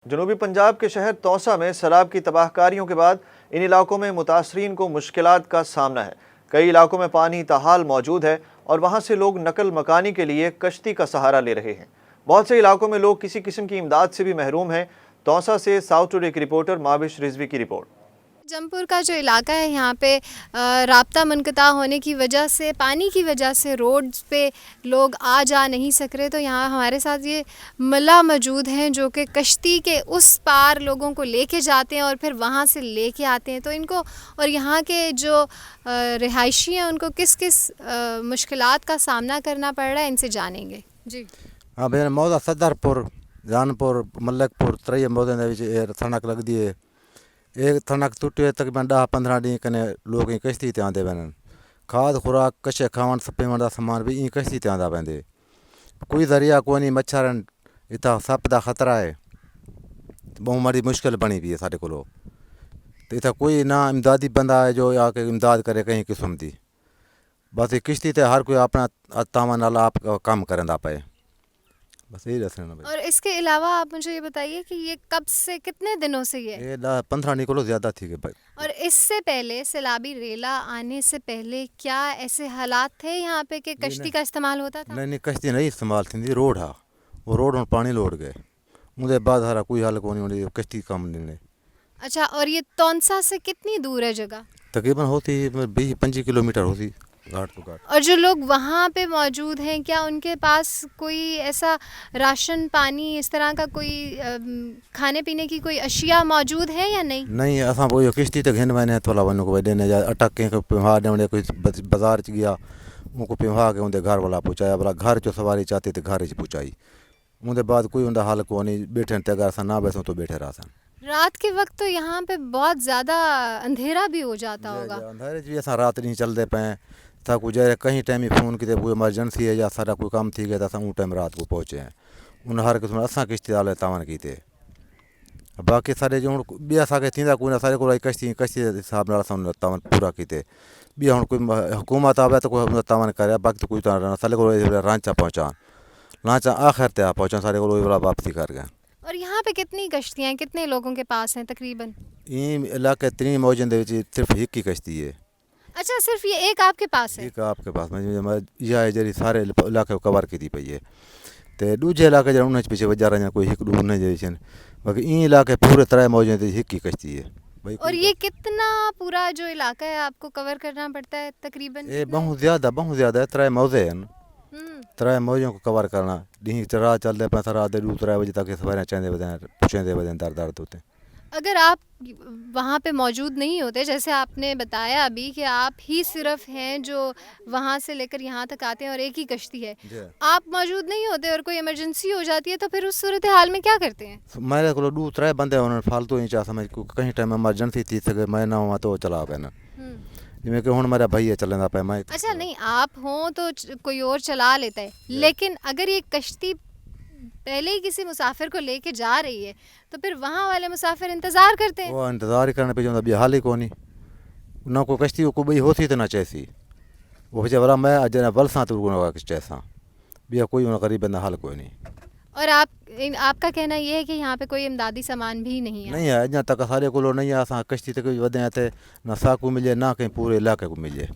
जनूबी पंजाब के शहर तौसा में सैलाब की तबाहकारियों के बाद इन इलाकों में मुतासरीन को मुश्किलात का सामना है। कई इलाकों में पानी ताहाल मौजूद है और वहां से लोग नकल मकानी के लिए कश्ती का सहारा ले रहे हैं। बहुत से इलाकों में लोग किसी किस्म की इमदाद से भी महरूम हैं। तौसा से साउथ टुडे की रिपोर्टर माबिश रिजवी की रिपोर्ट। जमपुर का जो इलाका है यहाँ पे राब्ता मुनक़ता होने की वजह से, पानी की वजह से रोड्स पे लोग आ जा नहीं सक रहे। तो यहाँ हमारे साथ ये मल्ला मौजूद हैं जो कि कश्ती के उस पार लोगों को लेके जाते हैं और फिर वहाँ से लेके आते हैं। तो इनको और यहाँ के जो रिहायशी हैं उनको किस किस मुश्किलात का सामना करना पड़ रहा है, इनसे जानेंगे जी। हाँ भैया, मौदा सदरपुर, जानपुर, मलकपुर त्रई मौदे थनक लगती है। एक थनक टुटे तकरीबन 10-15 डी कने लोग कश्ती ते आंदे वञनि। खाद खुराक कशे खावण पीवण का समान भी कश्ती ते आंदा वेंदे। कोई ज़रिया कोनी, मच्छर इतना सप का खतरा है, बहुत बड़ी मुश्किल बनी हुई है साढ़े को। तो इतना कोई ना इमदादी बंदा है जो आके इमदाद करे कहीं किस्म की। बस किश्ती ते हर कोई अपना तावा नाल आप काम करंदा पे, बस यही दसना। और इसके अलावा आप मुझे ये बताइए कि ये कब से, कितने दिनों से ये 15 निकलो ज़्यादा थी भाई। और इससे पहले सैलाबी रेला आने से पहले क्या ऐसे हालात थे यहाँ पे कि कश्ती का इस्तेमाल होता था? नहीं, कश्ती नहीं इस्तेमाल थी, रोड हा, वो रोड में पानी लोड गए। उनके बाद हरा कोई हल को नहीं, कश्ती काम नहीं। अच्छा, और ये तौंसा से कितनी दूर है जगह? तकरीबन होती 20-25 किलोमीटर होती घाट तो घाट। और जो लोग वहाँ पे मौजूद हैं, क्या उनके पास कोई ऐसा राशन पानी इस तरह का कोई खाने पीने की कोई अशिया मौजूद है या नहीं? नहीं, असां वो किश्ती तक घिन वने थोड़ा वनो को देने जा अटक के पिवा देने कोई बाजार च गया, उनको पिवा के उनके घर वाला पहुँचाया, बोला घर जो सवारी चाहती तो घर च पहुँचाई। उनके बाद कोई उनका हाल को नहीं, बैठे तैयार सा ना बैठो तो बैठे रहा सन। रात के वक्त तो यहाँ पे बहुत ज़्यादा अंधेरा भी हो जाता होगा। अंधेरे भी असां रात नहीं चलते पे था, कुछ कहीं टाइम ही फोन किते कोई इमरजेंसी है या सारा कोई काम थी गया तो असां उन टाइम रात को पहुँचे हैं। उन हर किस्म असां किश्ती वाले तावन कीते। बाकी सारे जो बी असांखे थींदा कोई ना, सारे को कश्ती कश्ती के हिसाब नाल असां तावन पूरा कीते। बी हुण कोई हुकूमत आवे तो कोई तावन करे, बाकी तो कोई सारे को रांचा पहुँचा, रांचा आखिर ते पहुँचा, सारे को वापसी कर गए। और यहाँ पे कितनी कश्तियाँ, कितने लोगों के पास हैं तकरीबन? इलाके 3 मौजों दे सिर्फ एक ही कश्ती है। अच्छा, सिर्फ ये एक आपके पास है? एक आपके पास यह जी सारे इलाके कवर की पई है। तो दूजे इलाके जो उन पीछे वजा रहा कोई एक दूर नहीं, बाकी इन इलाके पूरे 3 मौजों एक ही कश्ती है। और ये कितना पूरा जो इलाका है आपको कवर करना पड़ता है तकरीबन? ये बहुत ज़्यादा है, 3 मौजे हैं। 3 मौजों को कवर करना, डी रात चलते पैसा रात 2-3 बजे तक सवेरे चंदे बजे दर्द होते हैं। अगर आप वहाँ पे मौजूद नहीं होते, जैसे आपने बताया अभी कि आप ही सिर्फ हैं जो वहाँ से लेकर यहाँ तक आते हैं और एक ही कश्ती है, आप मौजूद नहीं होते और कोई इमरजेंसी हो जाती है तो फिर उस सूरत हाल में क्या करते हैं? मेरे को 2-3 बंदे उन्होंने फालतू ही चाह समझ कहीं टाइम इमरजेंसी थी सके मैं ना हुआ तो चला पे ना, जिमें कि हुण मेरा भैया चलना पे मैं। अच्छा, नहीं आप हों तो कोई और चला लेता है, लेकिन अगर ये कश्ती पहले ही किसी मुसाफिर को लेके जा रही है तो फिर वहाँ वाले मुसाफिर इंतज़ार करते हैं। वो इंतज़ार ही करने पे जो अभी हाल ही को नहीं, ना कोई कश्ती को कोई होती तो ना चैसी वो बच्चे वाला मैं अजय बल सा तो चैसा भी कोई गरीब बंदा हाल कोई नहीं। और आपका कहना ये है कि यहाँ पे कोई इमदादी सामान भी नहीं है? नहीं है, अजा तक सारे को नहीं है। असां कश्ती तक वधे ना साकू मिले ना कहीं पूरे इलाके को मिले।